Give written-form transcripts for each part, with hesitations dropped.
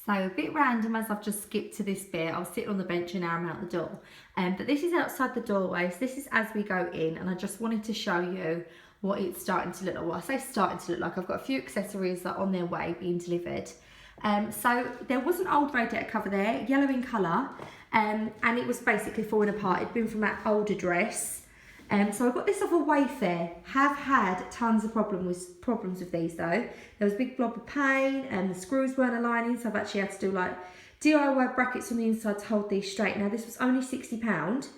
So a bit random as I've just skipped to this bit. I was sitting on the bench and now I'm out the door. But this is outside the doorway, so this is as we go in, and I just wanted to show you what it's starting to look like. Well, I say starting to look like, I've got a few accessories that are on their way being delivered. So there was an old radiator cover there, yellow in colour, and it was basically falling apart. It'd been from that old address. So I got this off of Wayfair. Have had tons of problems with these though. There was a big blob of paint and the screws weren't aligning, so I've actually had to do like DIY brackets on the inside to hold these straight. Now this was only £60,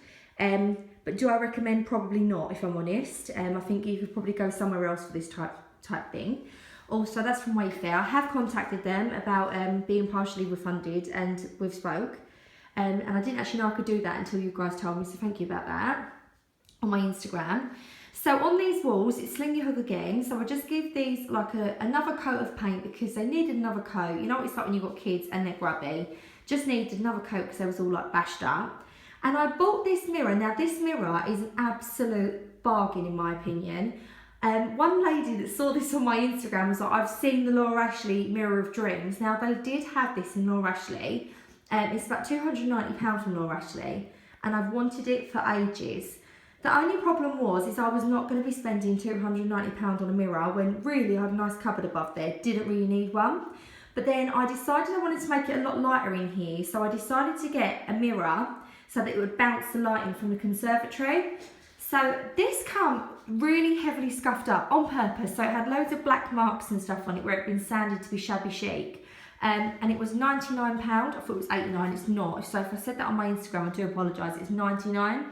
but do I recommend? Probably not, if I'm honest. I think you could probably go somewhere else for this type thing. Also, that's from Wayfair. I have contacted them about being partially refunded, and we've spoke. And I didn't actually know I could do that until you guys told me, so thank you about that, on my Instagram. So on these walls, it's slingy hook again. So I just give these like another coat of paint because they needed another coat. You know what it's like when you've got kids and they're grubby. Just needed another coat because they was all like bashed up. And I bought this mirror. Now this mirror is an absolute bargain in my opinion. One lady that saw this on my Instagram was like, I've seen the Laura Ashley Mirror of Dreams. Now they did have this in Laura Ashley. It's about £290 from Laura Ashley. And I've wanted it for ages. The only problem is I was not going to be spending £290 on a mirror when really I had a nice cupboard above there, didn't really need one. But then I decided I wanted to make it a lot lighter in here, so I decided to get a mirror so that it would bounce the light in from the Conservatory. So this come really heavily scuffed up on purpose, so it had loads of black marks and stuff on it where it had been sanded to be shabby chic. And it was £99, I thought it was £89, it's not. So if I said that on my Instagram, I do apologise, it's £99.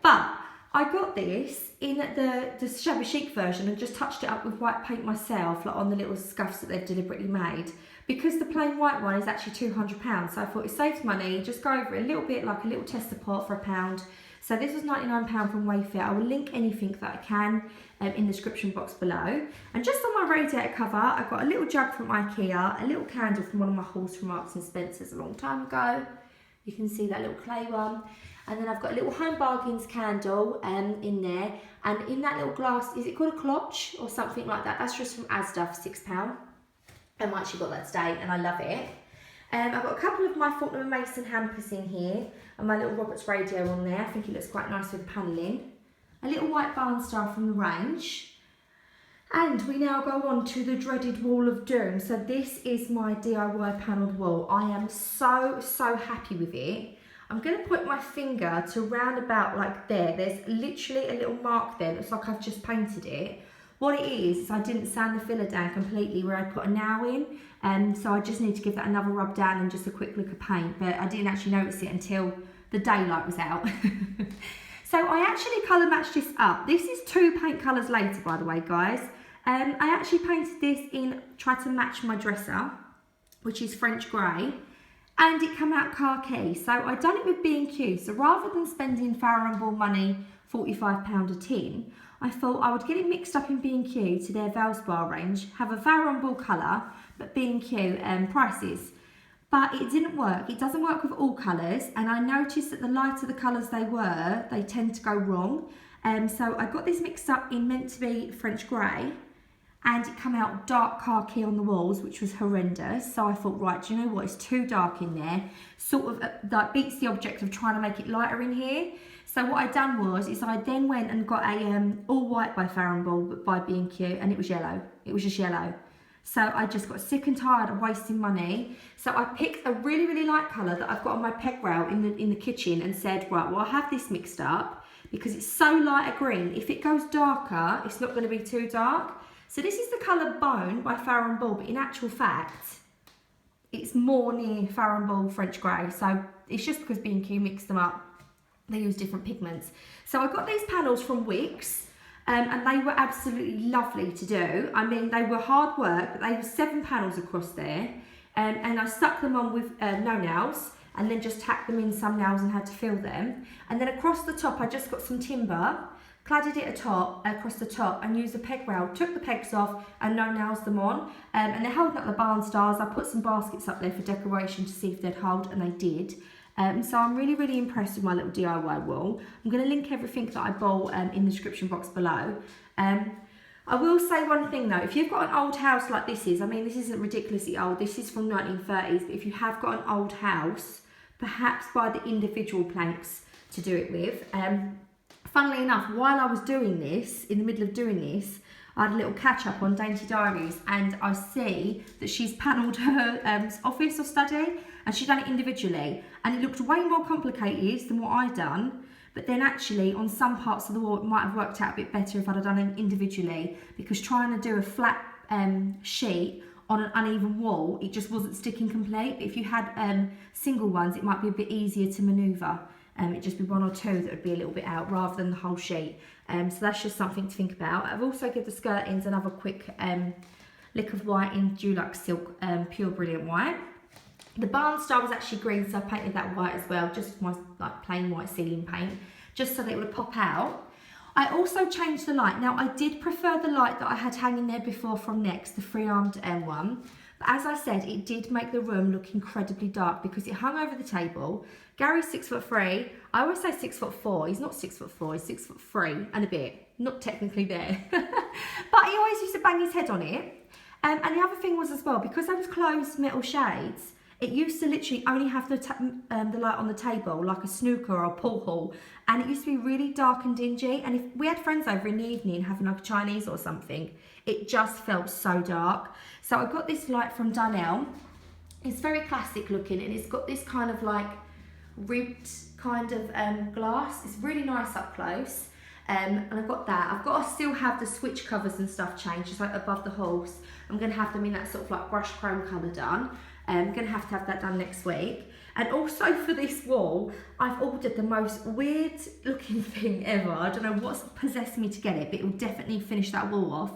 But I got this in the shabby chic version and just touched it up with white paint myself, like on the little scuffs that they've deliberately made, because the plain white one is actually £200. So I thought it saves money, just go over it a little bit, like a little tester pot for £1. So this was £99 from Wayfair. I will link anything that I can in the description box below. And just on my radiator cover, I've got a little jug from IKEA, a little candle from one of my hauls from Marks and Spencer's a long time ago. You can see that little clay one. And then I've got a little Home Bargains candle in there. And in that little glass, is it called a cloche or something like that? That's just from Asda for £6. I actually got that today and I love it. I've got a couple of my Fortnum & Mason hampers in here and my little Roberts radio on there. I think it looks quite nice with the panelling. A little white barn star from the range. And we now go on to the dreaded wall of doom. So this is my DIY panelled wall. I am so happy with it. I'm going to put my finger to round about like there. There's literally a little mark there. It looks like I've just painted it. What it is I didn't sand the filler down completely where I put a nail in. So I just need to give that another rub down and just a quick lick of paint. But I didn't actually notice it until the daylight was out. So I actually colour matched this up. This is 2 paint colours later, by the way, guys. I actually painted this in, tried to match my dresser, which is French grey. And it came out khaki, so I done it with B&Q. So rather than spending Farrow & Ball money, £45 a tin, I thought I would get it mixed up in B&Q to their Valspar range, have a Farrow & Ball colour, but B&Q prices. But it didn't work. It doesn't work with all colours, and I noticed that the lighter the colours they tend to go wrong. So I got this mixed up in meant to be French grey, and it came out dark khaki on the walls, which was horrendous. So I thought, right, do you know what? It's too dark in there. Sort of that beats the object of trying to make it lighter in here. So what I done is I then went and got a all white by Farrow & Ball, but by B&Q, and it was yellow. It was just yellow. So I just got sick and tired of wasting money. So I picked a really light colour that I've got on my peg rail in the kitchen and said, right, well, I'll have this mixed up because it's so light a green. If it goes darker, it's not going to be too dark. So this is the colour Bone by Farrow & Ball, but in actual fact, it's more near Farrow & Ball French grey. So it's just because B&Q mixed them up. They use different pigments. So I got these panels from Wix, and they were absolutely lovely to do. I mean, they were hard work, but they were 7 panels across there. And I stuck them on with no nails, and then just tacked them in some nails and had to fill them. And then across the top, I just got some timber, cladded it across the top and used a peg rail, took the pegs off and no nails them on. And they're holding up the barn stars. I put some baskets up there for decoration to see if they'd hold, and they did. So I'm really impressed with my little DIY wall. I'm going to link everything that I bought in the description box below. I will say one thing though, if you've got an old house like this is, I mean this isn't ridiculously old, this is from 1930s, but if you have got an old house, perhaps buy the individual planks to do it with. Funnily enough, while I was doing this, in the middle of doing this, I had a little catch up on Dainty Diaries, and I see that she's panelled her office or study, and she's done it individually, and it looked way more complicated than what I'd done. But then actually on some parts of the wall it might have worked out a bit better if I'd have done it individually, because trying to do a flat sheet on an uneven wall, it just wasn't sticking complete. But if you had single ones, it might be a bit easier to manoeuvre. It'd just be one or two that would be a little bit out rather than the whole sheet. So that's just something to think about. I've also given the skirtings another quick lick of white in Dulux Silk Pure Brilliant White. The barn star was actually green, so I painted that white as well, just my like plain white ceiling paint, just so that it would pop out. I also changed the light. Now I did prefer the light that I had hanging there before from Next, the three-armed one. But as I said, it did make the room look incredibly dark because it hung over the table. Gary's 6'3". I always say 6'4". He's not 6'4", he's 6'3" and a bit. Not technically there. But he always used to bang his head on it. And the other thing was as well, because I was closed metal shades, it used to literally only have the light on the table, like a snooker or a pool hall, and it used to be really dark and dingy. And if we had friends over in the evening having like a Chinese or something, it just felt so dark. So I got this light from Dunelm. It's very classic looking, and it's got this kind of like ribbed kind of glass. It's really nice up close. And I've got that. I've got to still have the switch covers and stuff changed, just like above the horse. I'm going to have them in that sort of like brushed chrome colour done. I'm going to have that done next week. And also for this wall, I've ordered the most weird looking thing ever. I don't know what's possessed me to get it, but it will definitely finish that wall off.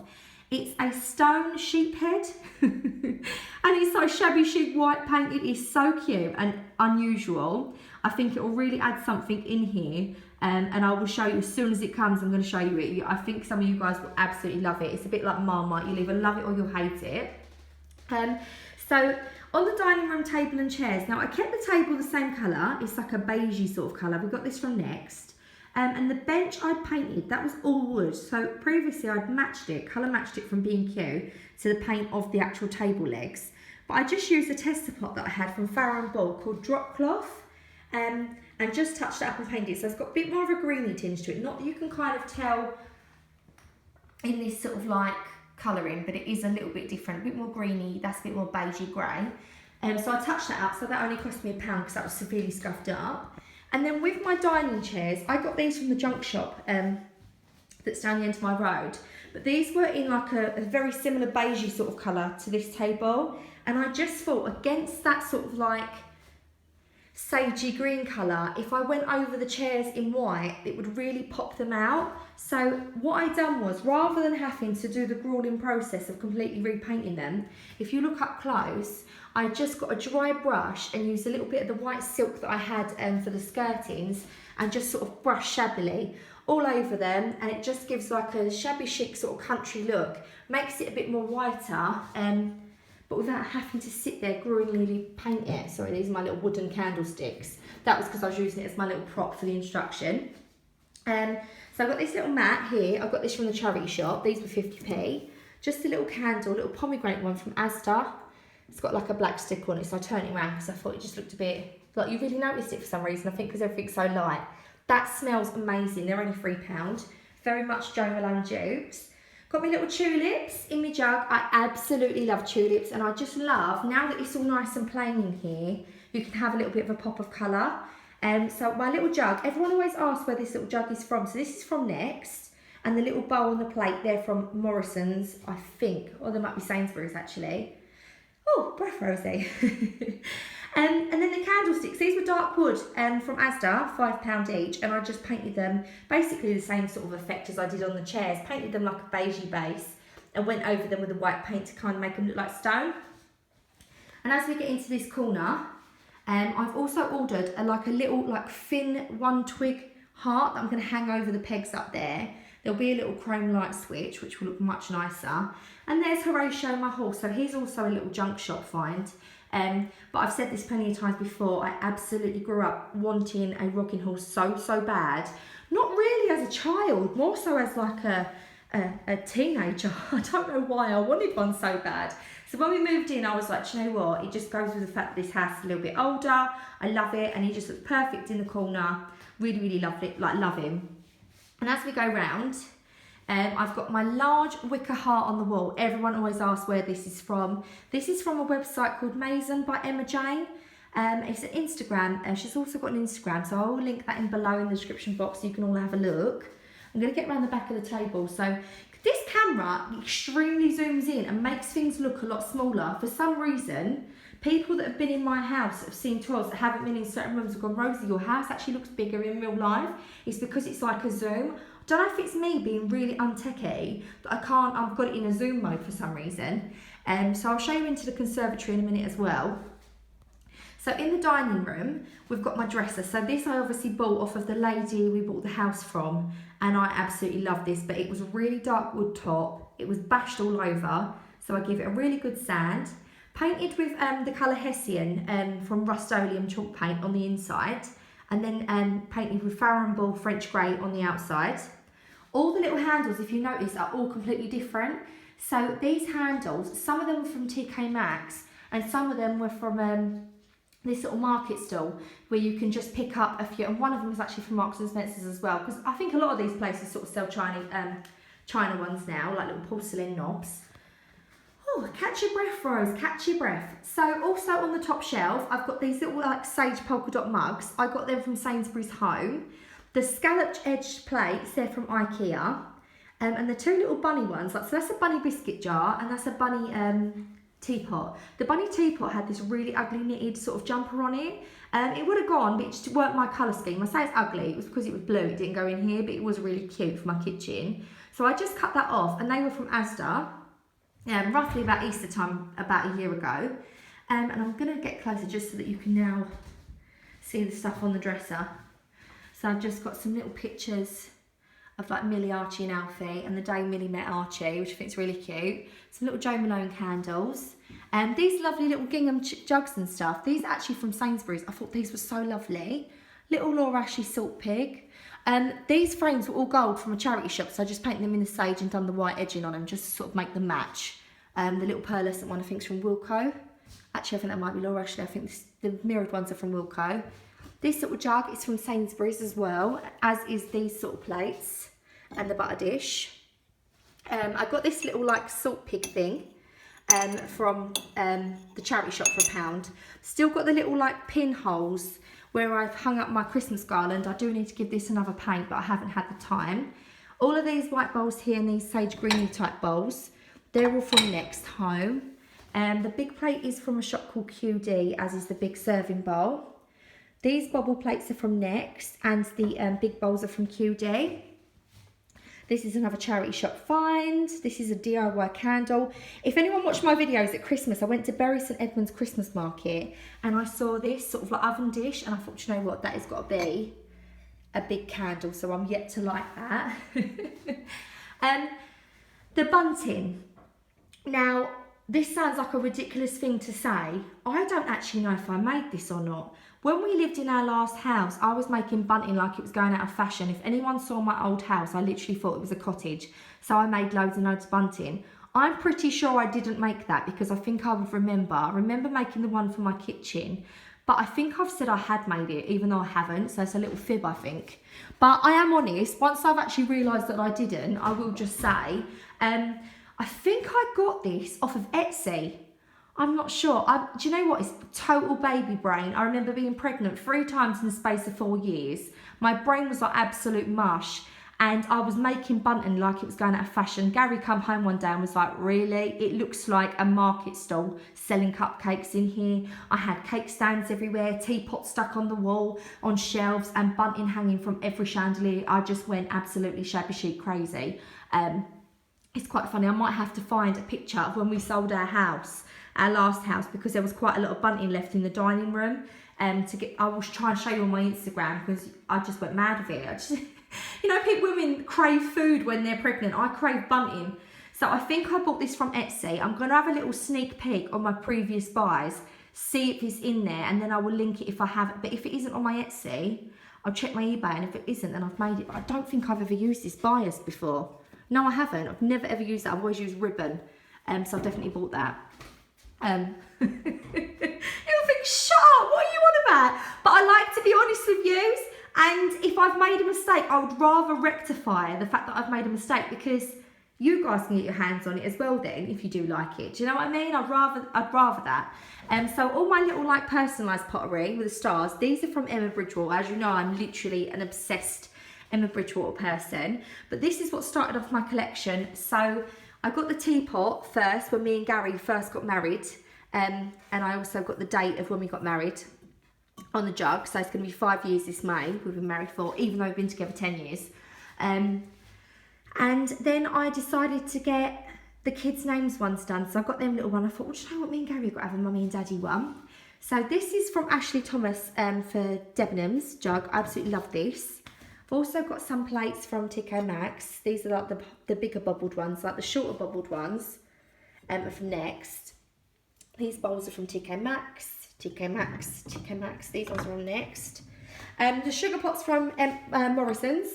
It's a stone sheep head. And it's so shabby chic white paint. It is so cute and unusual. I think it will really add something in here. And I will show you as soon as it comes. I'm going to show you it. I think some of you guys will absolutely love it. It's a bit like Marmite. You'll either love it or you'll hate it. So on the dining room table and chairs, now I kept the table the same colour. It's like a beigey sort of colour. We got this from Next. And the bench I painted, that was all wood. So previously I'd matched it, colour matched it from B&Q to the paint of the actual table legs. But I just used a tester pot that I had from Farrow & Ball called Drop Cloth. And just touched it up and painted it. So it's got a bit more of a greeny tinge to it. Not that you can kind of tell in this sort of like colouring, but it is a little bit different, a bit more greeny. That's a bit more beigey grey. So I touched that up, so that only cost me £1 because that was severely scuffed up. And then with my dining chairs, I got these from the junk shop that's down the end of my road. But these were in like a very similar beigey sort of colour to this table. And I just thought against that sort of like sagey green colour, if I went over the chairs in white, it would really pop them out. So what I done was, rather than having to do the grueling process of completely repainting them, if you look up close, I just got a dry brush and used a little bit of the white silk that I had for the skirtings and just sort of brushed shabbily all over them, and it just gives like a shabby chic sort of country look, makes it a bit more whiter, but without having to sit there gruelingly paint it. Sorry, these are my little wooden candlesticks. That was because I was using it as my little prop for the instruction. So I've got this little mat here. I got this from the charity shop. These were 50p. Just a little candle, a little pomegranate one from Asda. It's got like a black stick on it, so I turned it around because I thought it just looked a bit, like you really noticed it for some reason, I think because everything's so light. That smells amazing. They're only £3. Very much Jo Malone dupes. Got me little tulips in my jug. I absolutely love tulips, and I just love, now that it's all nice and plain in here, you can have a little bit of a pop of colour. So my little jug, everyone always asks where this little jug is from. So this is from Next, and the little bowl on the plate, they're from Morrison's, I think, or there might be Sainsbury's actually. Oh, breath Rosie. And then the candlesticks, these were dark wood from Asda, £5 each, and I just painted them basically the same sort of effect as I did on the chairs. Painted them like a beigey base and went over them with a white paint to kind of make them look like stone. And as we get into this corner, I've also ordered a little thin one twig heart that I'm going to hang over the pegs up there. There'll be a little chrome light switch, which will look much nicer. And there's Horatio, my horse. So he's also a little junk shop find. But I've said this plenty of times before, I absolutely grew up wanting a rocking horse so bad. Not really as a child, more so as like a a teenager. I don't know why I wanted one so bad. So when we moved in, I was like, do you know what? It just goes with the fact that this house is a little bit older. I love it, and he just looks perfect in the corner. Really, really loved it, like love him. And as we go round, I've got my large wicker heart on the wall. Everyone always asks where this is from. This is from a website called Mason by Emma Jane. It's an Instagram. She's also got an Instagram, so I will link that in below in the description box so you can all have a look. I'm going to get around the back of the table. So this camera extremely zooms in and makes things look a lot smaller. For some reason, people that have been in my house that have seen tours that haven't been in certain rooms have gone, Rosie, your house actually looks bigger in real life. It's because it's like a zoom. I don't know if it's me being really untechy, but I've got it in a zoom mode for some reason. So I'll show you into the conservatory in a minute as well. So in the dining room, we've got my dresser. So this I obviously bought off of the lady we bought the house from, and I absolutely love this, but it was a really dark wood top. It was bashed all over, so I give it a really good sand. Painted with the colour Hessian from Rust-Oleum chalk paint on the inside, and then painted with Farrow & Ball French grey on the outside. All the little handles, if you notice, are all completely different. So these handles, some of them were from TK Maxx, and some of them were from this little market stall where you can just pick up a few, and one of them is actually from Marks and Spencer's as well, because I think a lot of these places sort of sell China ones now, like little porcelain knobs. Oh, catch your breath, Rose, catch your breath. So also on the top shelf, I've got these little like sage polka dot mugs. I got them from Sainsbury's Home. The scalloped edged plates, they're from IKEA. And the two little bunny ones, like, so that's a bunny biscuit jar and that's a bunny teapot. The bunny teapot had this really ugly knitted sort of jumper on it. It would have gone, but it just weren't my colour scheme. I say it's ugly, it was because it was blue, it didn't go in here, but it was really cute for my kitchen. So I just cut that off, and they were from Asda, roughly about Easter time, about a year ago. And I'm going to get closer just so that you can now see the stuff on the dresser. So I've just got some little pictures of like Millie, Archie and Alfie, and the day Millie met Archie, which I think is really cute. Some little Jo Malone candles. And these lovely little gingham jugs and stuff, these are actually from Sainsbury's. I thought these were so lovely. Little Laura Ashley salt pig. These frames were all gold from a charity shop, so I just painted them in the sage and done the white edging on them just to sort of make them match. The little pearlescent one I think is from Wilko. Actually, I think that might be Laura Ashley. I think the mirrored ones are from Wilko. This little jug is from Sainsbury's as well, as is these sort of plates and the butter dish. I got this little like salt pig thing from the charity shop for £1. Still got the little like pinholes where I've hung up my Christmas garland. I do need to give this another paint, but I haven't had the time. All of these white bowls here and these sage greeny type bowls, they're all from Next Home. The big plate is from a shop called QD, as is the big serving bowl. These bubble plates are from Next, and the big bowls are from QD. This is another charity shop find. This is a DIY candle. If anyone watched my videos at Christmas, I went to Bury St Edmunds Christmas Market and I saw this sort of like oven dish, and I thought, you know what, that has got to be a big candle, so I'm yet to light that. The bunting. Now, this sounds like a ridiculous thing to say. I don't actually know if I made this or not. When we lived in our last house, I was making bunting like it was going out of fashion. If anyone saw my old house, I literally thought it was a cottage. So I made loads and loads of bunting. I'm pretty sure I didn't make that because I think I would remember. I remember making the one for my kitchen, but I think I've said I had made it, even though I haven't. So it's a little fib, I think. But I am honest, once I've actually realised that I didn't, I will just say, I think I got this off of Etsy. I'm not sure. Do you know what? It's total baby brain. I remember being pregnant 3 times in the space of 4 years. My brain was like absolute mush. And I was making bunting like it was going out of fashion. Gary come home one day and was like, really? It looks like a market stall selling cupcakes in here. I had cake stands everywhere, teapots stuck on the wall, on shelves, and bunting hanging from every chandelier. I just went absolutely shabby chic crazy. It's quite funny. I might have to find a picture of when we sold our house, our last house, because there was quite a lot of bunting left in the dining room. I will try and show you on my Instagram because I just went mad with it. You know, women crave food when they're pregnant. I crave bunting. So I think I bought this from Etsy. I'm going to have a little sneak peek on my previous buys, see if it's in there, and then I will link it if I have it. But if it isn't on my Etsy, I'll check my eBay, and if it isn't, then I've made it. But I don't think I've ever used this bias before. No, I haven't. I've never ever used that. I've always used ribbon. So I've definitely bought that. You'll think, shut up, what are you on about? But I like to be honest with you. And if I've made a mistake, I would rather rectify the fact that I've made a mistake, because you guys can get your hands on it as well then, if you do like it. Do you know what I mean? I'd rather that. So all my little like personalised pottery with the stars, these are from Emma Bridgewater. As you know, I'm literally an obsessed Emma Bridgewater person. But this is what started off my collection. So I got the teapot first when me and Gary first got married. And I also got the date of when we got married on the jug. So it's going to be 5 years this May we've been married for, even though we've been together 10 years. And then I decided to get the kids' names ones done. So I got them little one. I thought, well, do you know what, me and Gary have got to have a mummy and daddy one. So this is from Ashley Thomas for Debenhams jug. I absolutely love this. I've also got some plates from TK Maxx. These are like the bigger bubbled ones, like the shorter bubbled ones are from Next. These bowls are from TK Maxx, TK Maxx, TK Maxx. These ones are from Next. The sugar pots from Morrison's.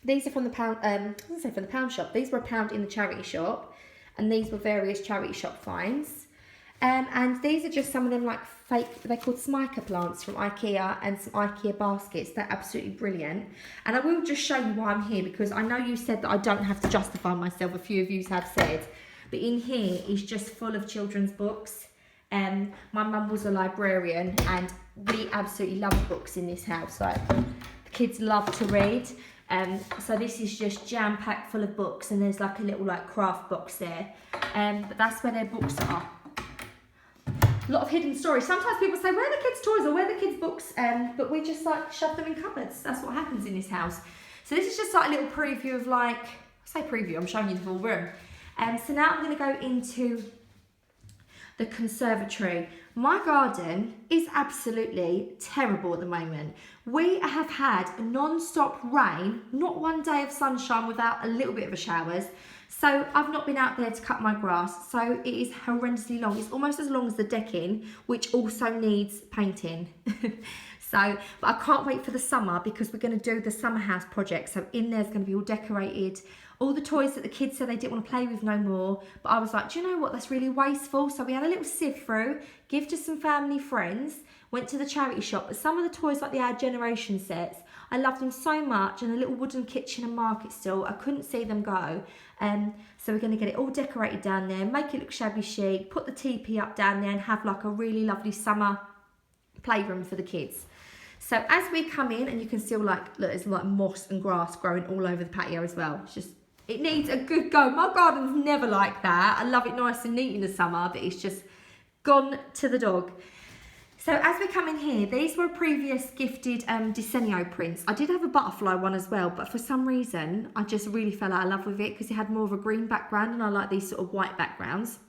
These are from the pound. I was gonna say from the pound shop. These were £1 in the charity shop, and these were various charity shop finds. And these are just some of them like fake. They're called Smica plants from IKEA, and some IKEA baskets. They're absolutely brilliant. And I will just show you why I'm here, because I know you said that I don't have to justify myself. A few of you have said, but in here is just full of children's books. My mum was a librarian, and we absolutely love books in this house. Like, the kids love to read. So this is just jam-packed full of books, and there's like a little like craft box there. But that's where their books are. A lot of hidden stories. Sometimes people say, where are the kids' toys or where are the kids' books? But we just like shove them in cupboards. That's what happens in this house. So this is just like a little preview of like, I say preview, I'm showing you the full room. So now I'm going to go into the conservatory. My garden is absolutely terrible at the moment. We have had non-stop rain, not one day of sunshine without a little bit of a showers. So I've not been out there to cut my grass. So it is horrendously long. It's almost as long as the decking, which also needs painting. But I can't wait for the summer, because we're going to do the summer house project. So in there's going to be all decorated. All the toys that the kids said they didn't want to play with no more. But I was like, do you know what? That's really wasteful. So we had a little sift through, give to some family friends, went to the charity shop. But some of the toys, like the Our Generation sets, I loved them so much. And a little wooden kitchen and market stall, I couldn't see them go. So we're going to get it all decorated down there, make it look shabby chic, put the teepee up down there, and have like a really lovely summer playroom for the kids. So as we come in, and you can still like, look, there's like moss and grass growing all over the patio as well. It's just, it needs a good go. My garden's never like that. I love it nice and neat in the summer, but it's just gone to the dog. So as we come in here, these were previous gifted Desenio prints. I did have a butterfly one as well, but for some reason, I just really fell out of love with it, because it had more of a green background, and I like these sort of white backgrounds.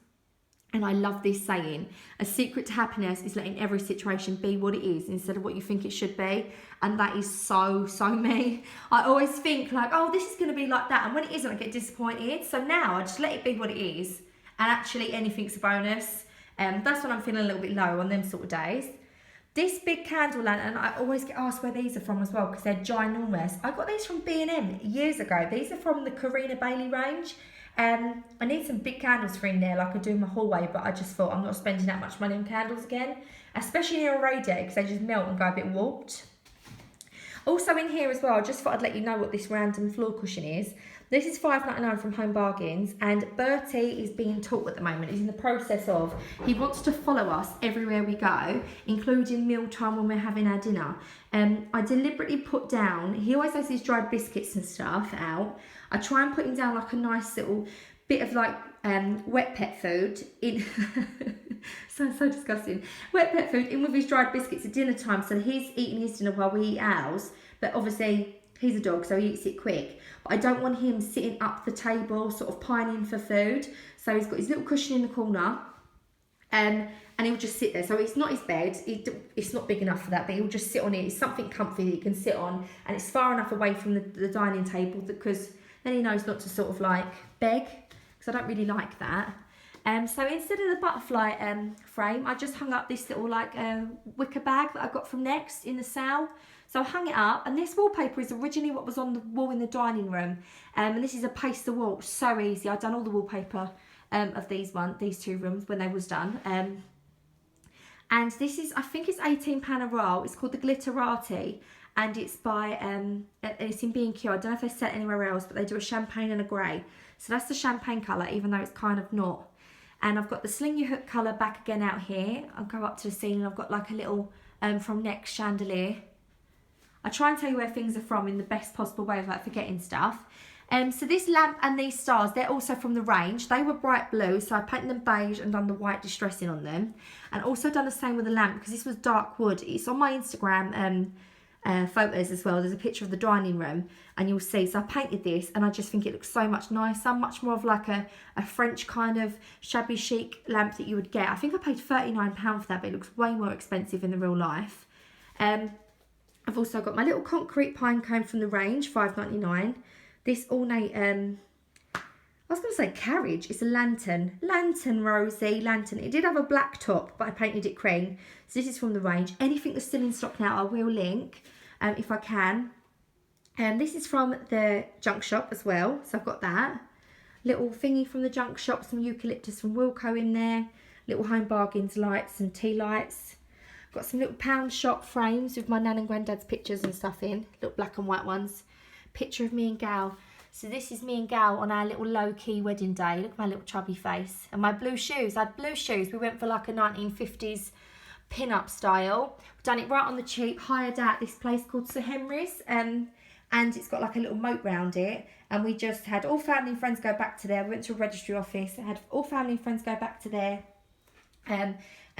And I love this saying, a secret to happiness is letting every situation be what it is instead of what you think it should be. And that is so, so me. I always think like, oh, this is going to be like that. And when it isn't, I get disappointed. So now I just let it be what it is. And actually anything's a bonus. That's when I'm feeling a little bit low on them sort of days. This big candle lantern, I always get asked where these are from as well, because they're ginormous. I got these from B&M years ago. These are from the Karina Bailey range. I need some big candles for in there like I do in my hallway, but I just thought I'm not spending that much money on candles again, especially near a radiator, because they just melt and go a bit warped. Also in here as well, I just thought I'd let you know what this random floor cushion is. This is $5.99 from Home Bargains, and Bertie is being taught at the moment. He's in the process of, he wants to follow us everywhere we go, including mealtime when we're having our dinner. I deliberately put down, he always has his dried biscuits and stuff out. I try and put him down like a nice little bit of like wet pet food in. Sounds so disgusting. Wet pet food in with his dried biscuits at dinner time, so he's eating his dinner while we eat ours. But obviously he's a dog, so he eats it quick. But I don't want him sitting up the table, sort of pining for food. So he's got his little cushion in the corner, and he'll just sit there. So it's not his bed, it's not big enough for that, but he'll just sit on it. It's something comfy that he can sit on, and it's far enough away from the dining table, because then he knows not to sort of like beg, because I don't really like that. So instead of the butterfly frame, I just hung up this little like wicker bag that I got from Next in the sale. So I hung it up, and this wallpaper is originally what was on the wall in the dining room. And this is a pastel wall. It's so easy. I've done all the wallpaper of these two rooms when they was done. And this is, I think it's £18 a roll. It's called the Glitterati, and it's by it's in B&Q. I don't know if they sell it anywhere else, but they do a champagne and a grey. So that's the champagne colour, even though it's kind of not. And I've got the sling your hook colour back again out here. I'll go up to the ceiling. I've got like a little from Next chandelier. I try and tell you where things are from in the best possible way without forgetting stuff. So this lamp and these stars, they're also from the range. They were bright blue, so I painted them beige and done the white distressing on them. And also done the same with the lamp, because this was dark wood. It's on my Instagram photos as well. There's a picture of the dining room, and you'll see. So I painted this, and I just think it looks so much nicer, much more of like a French kind of shabby chic lamp that you would get. I think I paid £39 for that, but it looks way more expensive in the real life. I've also got my little concrete pine cone from the range, £5.99. This ornate, I was going to say carriage. It's a lantern. Lantern, Rosie, lantern. It did have a black top, but I painted it cream. So this is from the range. Anything that's still in stock now, I will link if I can. This is from the junk shop as well. So I've got that. Little thingy from the junk shop. Some eucalyptus from Wilco in there. Little Home Bargains lights and tea lights. Got some little pound shop frames with my nan and granddad's pictures and stuff in. Little black and white ones. Picture of me and Gal. So this is me and Gal on our little low-key wedding day. Look at my little chubby face. And my blue shoes. I had blue shoes. We went for like a 1950s pin-up style. We've done it right on the cheap. Hired at this place called Sir Henry's. And it's got like a little moat round it. And we just had all family and friends go back to there. We went to a registry office. I had all family and friends go back to there. And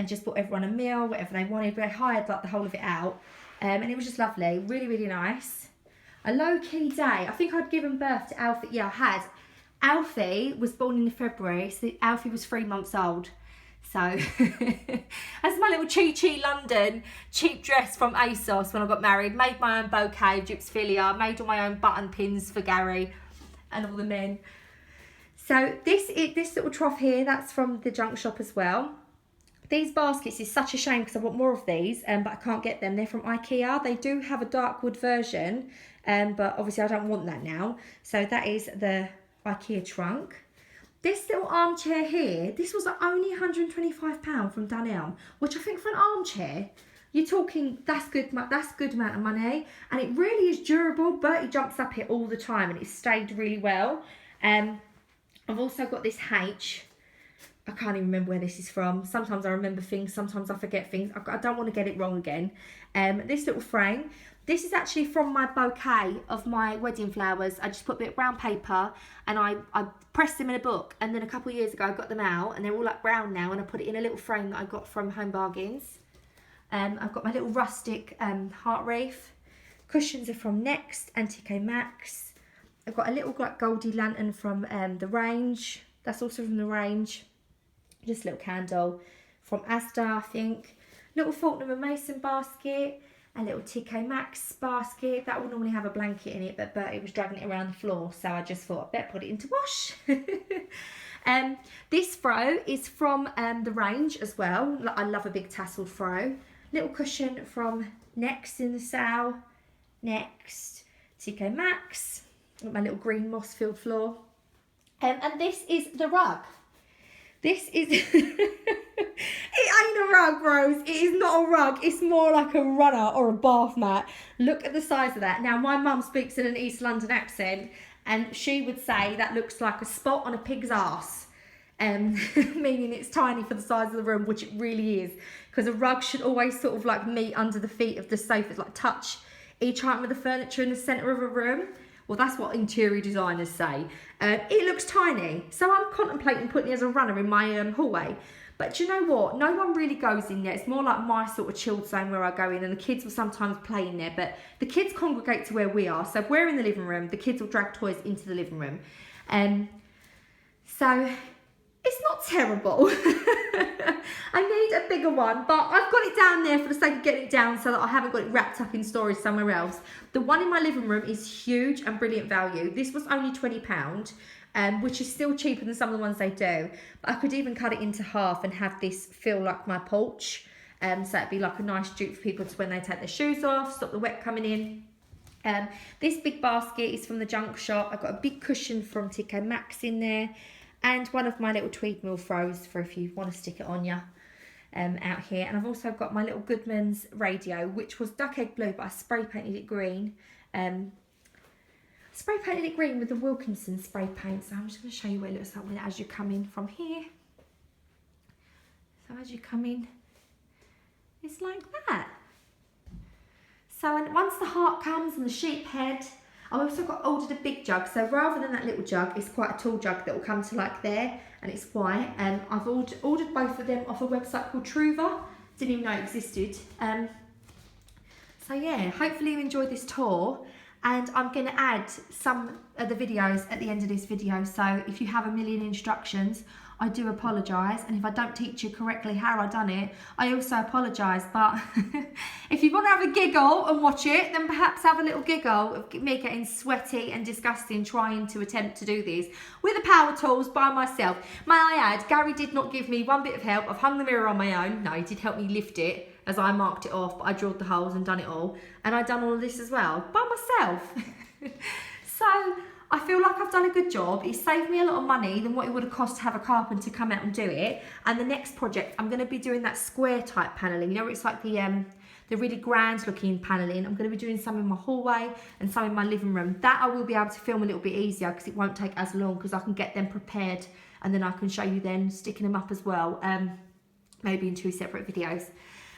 just bought everyone a meal, whatever they wanted. We hired like the whole of it out. And it was just lovely. Really, really nice. A low-key day. I think I'd given birth to Alfie. Yeah, I had. Alfie was born in February, so Alfie was 3 months old. So, that's my little Chi London cheap dress from ASOS when I got married. Made my own bouquet, Gypsophilia. Made all my own button pins for Gary and all the men. So, this little trough here, that's from the junk shop as well. These baskets is such a shame because I want more of these, but I can't get them. They're from IKEA. They do have a dark wood version, but obviously I don't want that now. So that is the IKEA trunk. This little armchair here, this was only £125 from Dunelm, which I think for an armchair, you're talking, that's good amount of money. And it really is durable. Bertie jumps up it all the time, and it's stayed really well. I've also got this H. I can't even remember where this is from. Sometimes I remember things, sometimes I forget things. I don't want to get it wrong again. This little frame. This is actually from my bouquet of my wedding flowers. I just put a bit of brown paper and I pressed them in a book. And then a couple of years ago I got them out and they're all like brown now, and I put it in a little frame that I got from Home Bargains. I've got my little rustic heart wreath. Cushions are from Next and TK Maxx. I've got a little like goldy lantern from the range. That's also from the range. Just a little candle from Asda, I think. Little Fortnum & Mason basket. A little TK Maxx basket. That would normally have a blanket in it, but Bertie was dragging it around the floor, so I just thought I'd better put it into wash. This fro is from the range as well. I love a big tasseled fro. Little cushion from Next in the sale. Next. TK Maxx. Got my little green moss filled floor. And this is the rug. This is, it ain't a rug, Rose. It is not a rug. It's more like a runner or a bath mat. Look at the size of that. Now, my mum speaks in an East London accent, and she would say that looks like a spot on a pig's arse. Meaning it's tiny for the size of the room, which it really is. Because a rug should always sort of like meet under the feet of the sofas, like touch each item of the furniture in the centre of a room. Well, that's what interior designers say. It looks tiny, so I'm contemplating putting it as a runner in my hallway. But do you know what? No one really goes in there. It's more like my sort of chilled zone where I go in, and the kids will sometimes play in there. But the kids congregate to where we are. So if we're in the living room, the kids will drag toys into the living room. So it's not terrible. I need a bigger one, but I've got it down there for the sake of getting it down so that I haven't got it wrapped up in storage somewhere else. The one in my living room is huge and brilliant value. This was only £20, which is still cheaper than some of the ones they do. But I could even cut it into half and have this feel like my porch. So it'd be like a nice dupe for people to when they take their shoes off, stop the wet coming in. This big basket is from the junk shop. I've got a big cushion from TK Maxx in there, and one of my little tweed mill throws for if you want to stick it on you out here. And I've also got my little Goodman's radio, which was duck egg blue, but I spray painted it green. Spray painted it green with the Wilkinson spray paint. So I'm just going to show you what it looks like as you come in from here. So as you come in, it's like that. So once the heart comes and the sheep head, I've also ordered a big jug. So rather than that little jug, it's quite a tall jug that will come to like there, and it's white. I've ordered both of them off a website called Truva. Didn't even know it existed. So yeah, hopefully you enjoyed this tour. And I'm going to add some of the videos at the end of this video. So if you have a million instructions, I do apologise. And if I don't teach you correctly how I done it, I also apologise. But if you want to have a giggle and watch it, then perhaps have a little giggle of me getting sweaty and disgusting trying to attempt to do this with the power tools by myself. May I add, Gary did not give me one bit of help. I've hung the mirror on my own. No, he did help me lift it as I marked it off, but I drilled the holes and done it all. And I've done all of this as well by myself. So I feel like I've done a good job. It saved me a lot of money than what it would have cost to have a carpenter come out and do it. And the next project, I'm going to be doing that square type panelling. You know, it's like the really grand looking panelling. I'm going to be doing some in my hallway and some in my living room. That I will be able to film a little bit easier because it won't take as long, because I can get them prepared and then I can show you then sticking them up as well, maybe in 2 separate videos.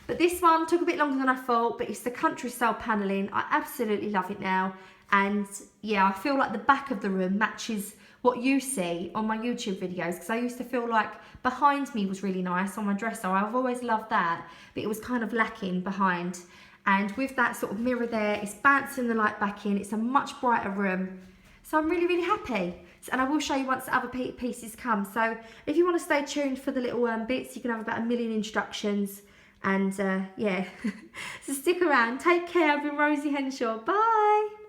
But this one took a bit longer than I thought, but it's the country style panelling. I absolutely love it now. And yeah, I feel like the back of the room matches what you see on my YouTube videos, because I used to feel like behind me was really nice on my dresser. I've always loved that, but it was kind of lacking behind. And with that sort of mirror there, it's bouncing the light back in. It's a much brighter room. So I'm really, really happy. And I will show you once the other pieces come. So if you want to stay tuned for the little bits, you can have about a million instructions. And yeah, so stick around. Take care. I've been Rosie Henshaw. Bye.